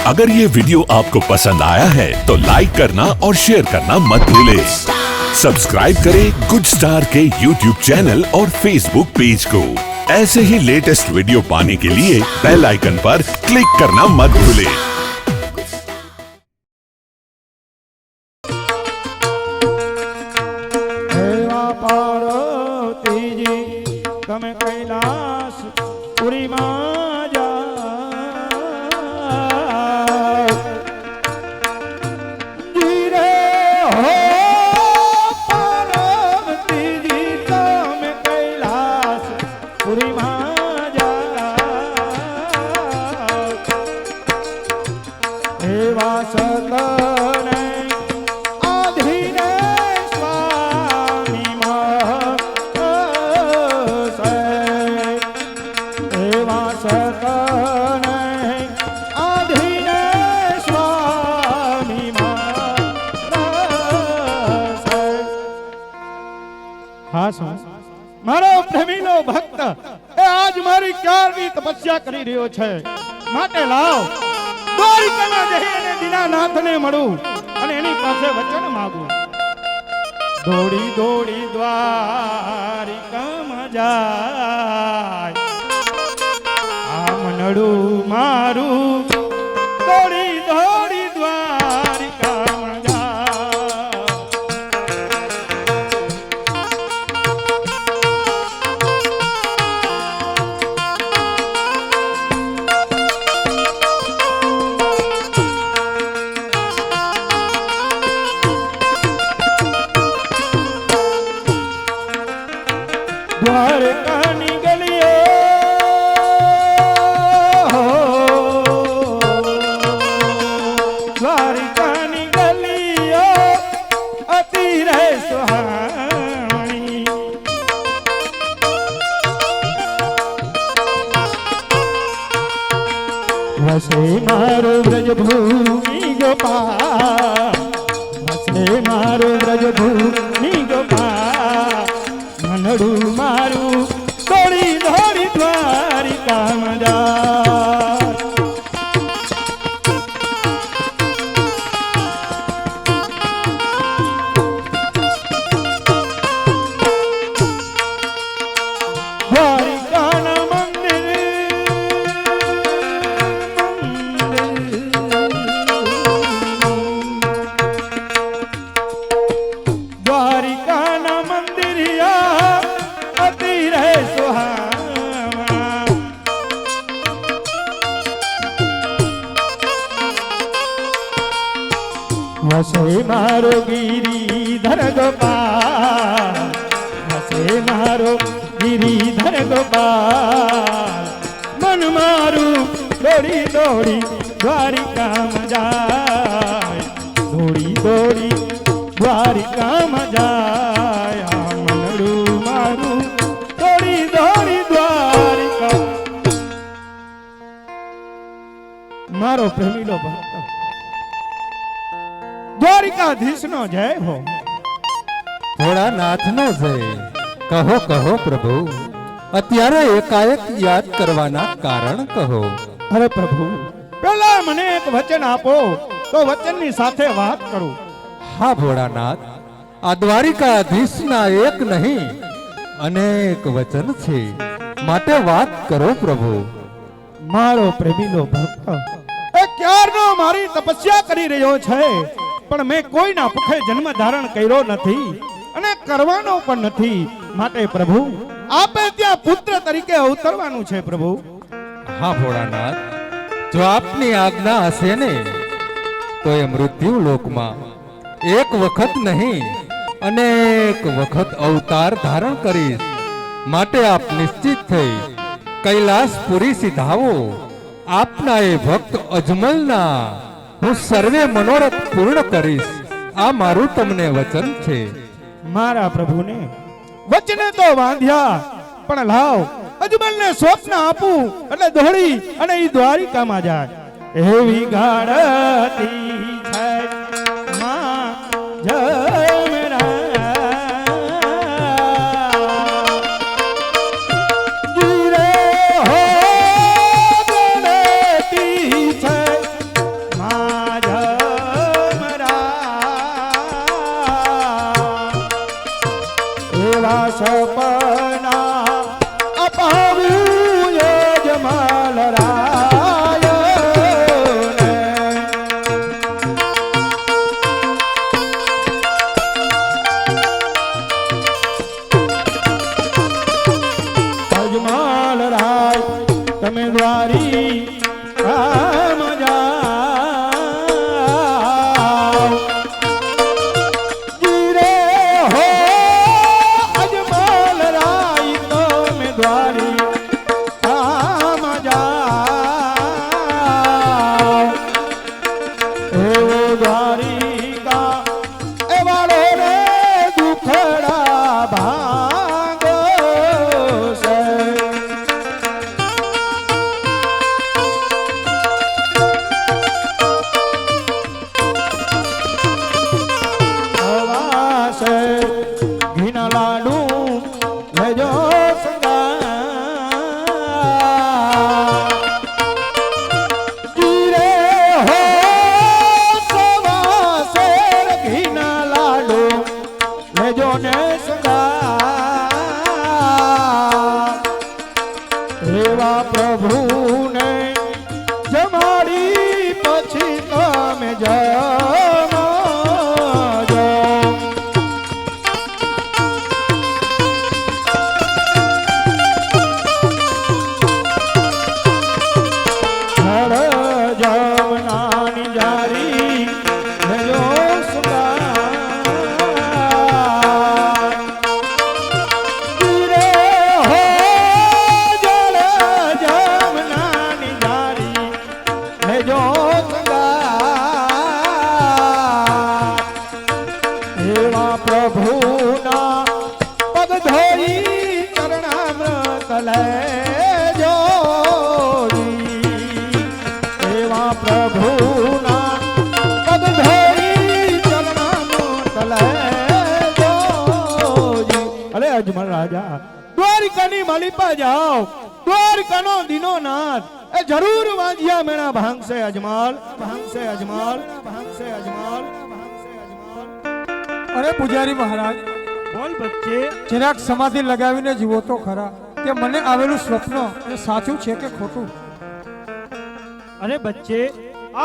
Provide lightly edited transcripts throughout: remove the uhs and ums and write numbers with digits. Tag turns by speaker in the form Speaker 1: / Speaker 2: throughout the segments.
Speaker 1: अगर ये वीडियो आपको पसंद आया है तो लाइक करना और शेयर करना मत भूलें। सब्सक्राइब करें गुड स्टार के YouTube चैनल और Facebook पेज को। ऐसे ही लेटेस्ट वीडियो पाने के लिए बेल आइकन पर क्लिक करना मत भूलें।
Speaker 2: તમે કૈલાસ પુરીમાં જાઓ ધીરે હો પાર્વતીજી તમે કૈલાસ પુરીમાં જાઓ એવા સતને આધીને સ્વામી મારો પ્રેમીલો ભક્ત એ આજ મારી ક્યારની તપસ્યા કરી રહ્યો છે, માટે લાવ દ્વારિકામાં જઈ અને દીનાનાથને મળું અને એની પાસે વચન માંગું। દોડી દોડી દ્વારિકામાં જાય આ મનડું મારું દોડી દોડી દ્વારિકામાં દ્વારકાની ગલીઓ દ્વારકાની ગલીઓ અતિ રે સુહામણી વસે મારો વ્રજભૂમિ ગોપાલ વસે મારો વ્રજભૂમિ ગોપાલ મનડું મારું દોડી દોડી દ્વારિકામાં જાય દ્વારિકાના મંદિર દ્વારિકાના મંદિરિયા અતિ રહે સુહામણા વસે મારો ગિરિધર ગોપાલ વસે મારો ગિરિધર ગોપાલ મન મારું દોડી દોડી દ્વારિકામાં જાય દોડી દોડી દ્વારિકામાં જાય આ મનડું મારું દોડી દોડી દ્વારિકા મારો પ્રેમીલો ભક્ત દ્વારિકાધીશનો જય હો
Speaker 3: ભોળાનાથનો જય। કહો કહો પ્રભુ, અત્યારે એકાએક યાદ કરવાના કારણ કહો।
Speaker 2: અરે પ્રભુ, પેલા મને એક વચન આપો તો વચનની સાથે વાત કરું।
Speaker 3: હા ભોળાનાથ, આ દ્વારિકાધીશના એક નહીં અનેક વચન છે, માટે વાત કરો પ્રભુ।
Speaker 2: મારો પ્રેમીલો ભક્ત એ ક્યારનો મારી તપસ્યા કરી રહ્યો છે, પણ મેં કોઈના પુખે જન્મ ધારણ કર્યો નથી અને કરવાનો પણ નથી, માટે પ્રભુ આપે ત્યાં પુત્ર તરીકે અવતરવાનું છે પ્રભુ।
Speaker 3: હા ભોળાનાથ, જો આપની આજ્ઞા હશે ને તો એ મૃત્યુ લોકમાં એક વખત નહીં અનેક વખત અવતાર ધારણ કરીશ, માટે આપ નિશ્ચિત થઈ કૈલાસપુરી સિધાવો। આપના એ ભક્ત અજમલના હું સર્વે મનોરથ પૂર્ણ કરીશ, આ મારું તમને વચન છે।
Speaker 2: મારા પ્રભુને વચને તો બાંધ્યા, પણ લાવ અજમલને સ્વપ્ન આપું એટલે દોડી અને ઈ દ્વારિકામાં જાય। એવી ગાળતી છે માં જમરા ગીરે હો સપના અપાવ્યું યજમાલ રાય અજમાલ રાય તમે દ્વારી કામ જાઓ જીરે હો અજમાલ રાય તમે દ્વારી કામ જાઓ એવો દ્વારિકા એવાળો રે દુખડા ભાંગો છે હવાસે ઘીના લાડુ લેજો સંગા જીરે હો સવાસે ઘીના લાડુ લેજો ને સંગા એવા પ્રભુને જમાડી પછી તમે જમજો હળ જમનાની જારી લેજો સુગા જીરે હો જળ જમનાની જારી લેજો સુગા એવા પ્રભુના પગ ધોઈ ચરણામૃત લેજો એવા પ્રભુના પગ ધોઈ ચરણામૃત લેજો અરે અજમલ રાજા દ્વારિકાની માલિપા જાઓ દ્વારિકાનો દીનોનાથ એ જરૂર વાંજિયા મેણા ભાંગશે અજમાલ ભાંગશે અજમાલ ભાંગશે અજમાલ ભાંગશે અજમાલ
Speaker 4: અરે પૂજારી મહારાજ,
Speaker 2: બોલ બચ્ચે
Speaker 4: જરાક સમાધિ લગાવીને જુઓ તો ખરા કે મને આવેલું સ્વપ્ન એ સાચું છે કે ખોટું.
Speaker 5: अरे बच्चे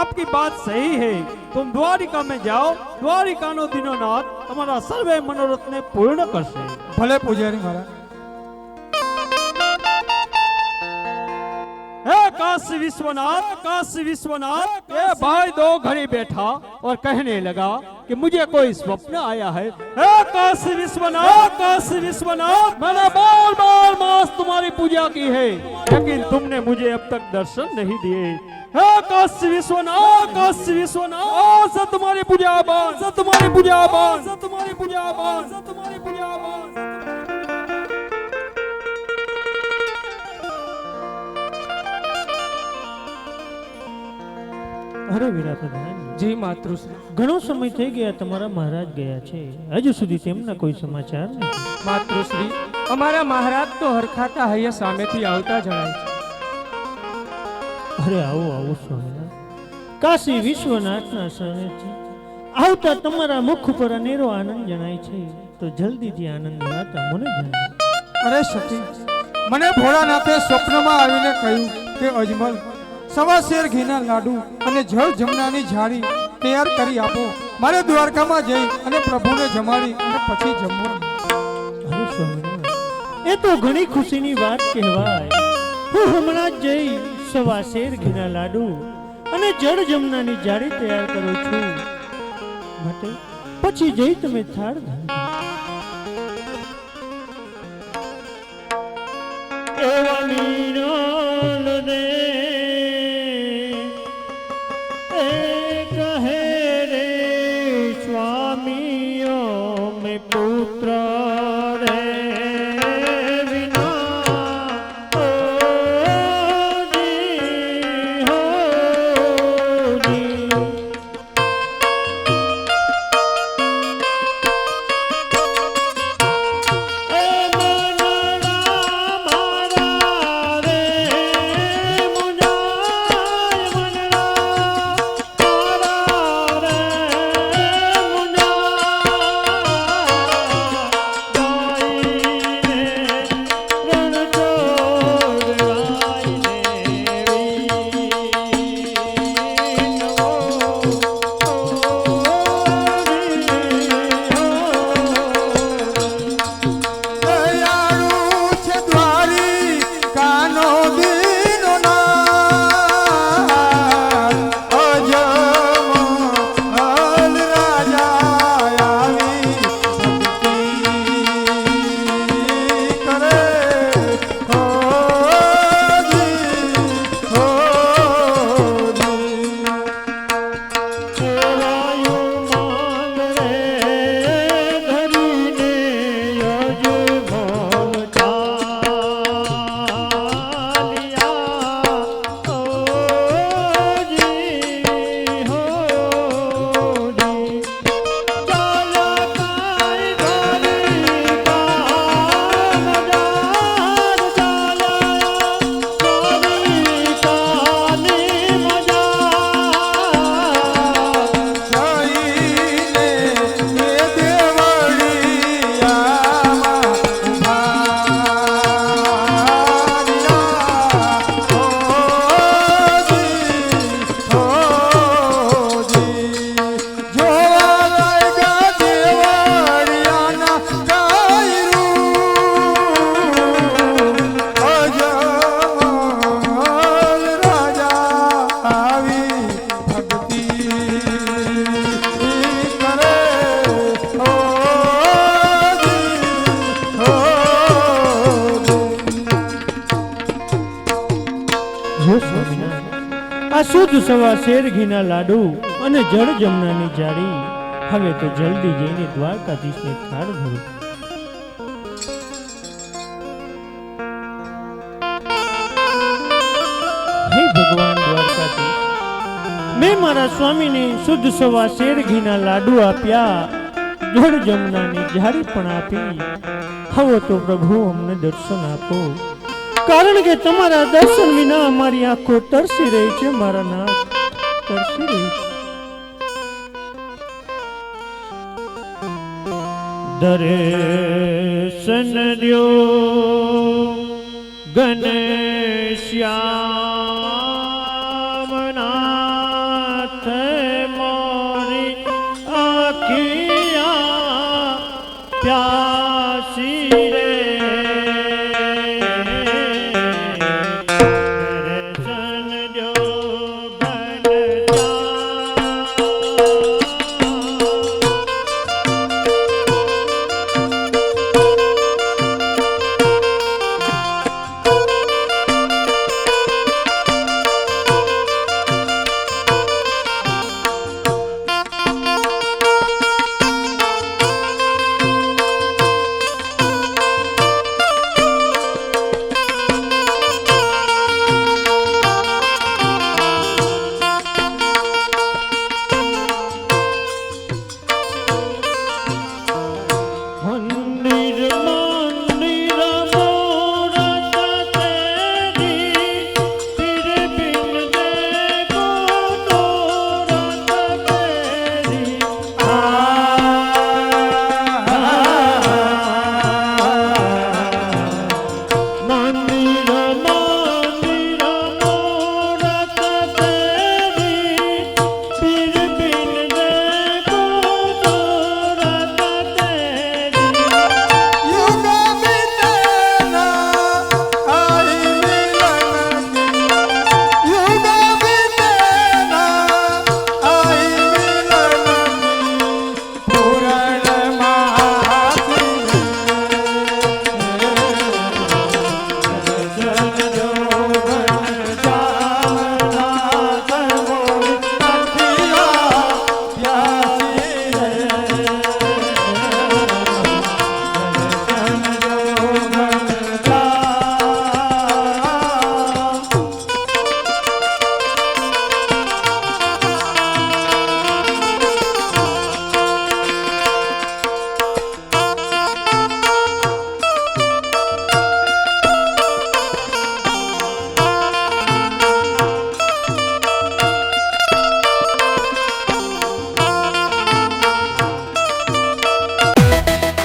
Speaker 5: आपकी बात सही है तुम द्वारिका में जाओ द्वारिका नो दीनोनाथ तुम्हारा सर्वे मनोरथ ने पूर्ण करसे
Speaker 4: ભલે પૂજારી મહારાજ.
Speaker 5: काशी विश्वनाथ ये भाई दो घड़ी बैठा और कहने लगा कि मुझे कोई स्वप्न आया है काशी विश्वनाथ मैंने बार बार मास तुम्हारी पूजा की है लेकिन तुमने मुझे अब तक दर्शन नहीं दिए काशी विश्वनाथ से तुम्हारी पूजा बान से तुम्हारी पूजा बान से तुम्हारी पूजा बान से तुम्हारी पूजा बान
Speaker 6: અરે વીરા પ્રધાન
Speaker 4: જી માતૃશ્રી.
Speaker 6: ઘણો સમય થઈ ગયા તમારા મહારાજ ગયા છે હજુ સુધી તેમના કોઈ સમાચાર નથી.
Speaker 4: માતૃશ્રી, અમારા મહારાજ તો હરખાતા હૈયા સામેથી આવતા જણાય છે.
Speaker 6: અરે આવો આવો સ્વામિનાથ કાશી વિશ્વનાથના શરણેથી આવતા તમારા મુખ ઉપર અનેરો આનંદ જણાય છે તો જલ્દીથી આનંદની વાત મને જણાવો.
Speaker 4: અરે સતી, મને ભોળાનાથે સ્વપ્નમાં આવીને કહ્યું કે અજમલ સવા શેર ઘીના લાડુ અને જળ જમનાની જાળી તૈયાર કરી આપો. મારે દ્વારકામાં જઈ અને પ્રભુને જમાડી અને પછી જમવાનું.
Speaker 6: અરે સ્વામિનાથ એ તો ઘણી ખુશીની વાત કહેવાય. હું હમણાં જ જઈ સવા શેર ઘીના લાડુ અને જળ જમનાની જાળી તૈયાર કરું છું માટે પછી જઈ તમે થાળ ધારો. એવા મીનલ દે એ કહે રે સ્વામીઓ મેં પુત્ર રે વિના શુદ્ધ સવા શેર ઘીના લાડુ અને જળ જમનાની જારી. હવે તો જલ્દી જઈને દ્વારકાધીશને થાળ ધરો. હે ભગવાન દ્વારકાધીશ, મેં મારા સ્વામીને શુદ્ધ સવા શેર ઘીના લાડુ આપ્યા, જળ જમનાની જારી પણ આપી. હવે તો પ્રભુ અમને દર્શન આપો, કારણ કે તમારા દર્શન વિના અમારી આંખો તરસી રહી છે. મારા નાથ તરસી રહી છે. દર્શન દ્યો ઘનશ્યામ નાથ મોરી આખિયા પ્યાસી રે. દર્શન દ્યો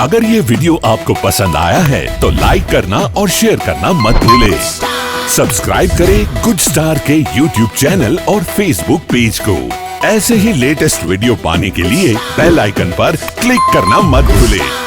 Speaker 1: अगर ये वीडियो आपको पसंद आया है तो लाइक करना और शेयर करना मत भूलें। सब्सक्राइब करें गुड स्टार के YouTube चैनल और Facebook पेज को। ऐसे ही लेटेस्ट वीडियो पाने के लिए बेल आइकन पर क्लिक करना मत भूलें।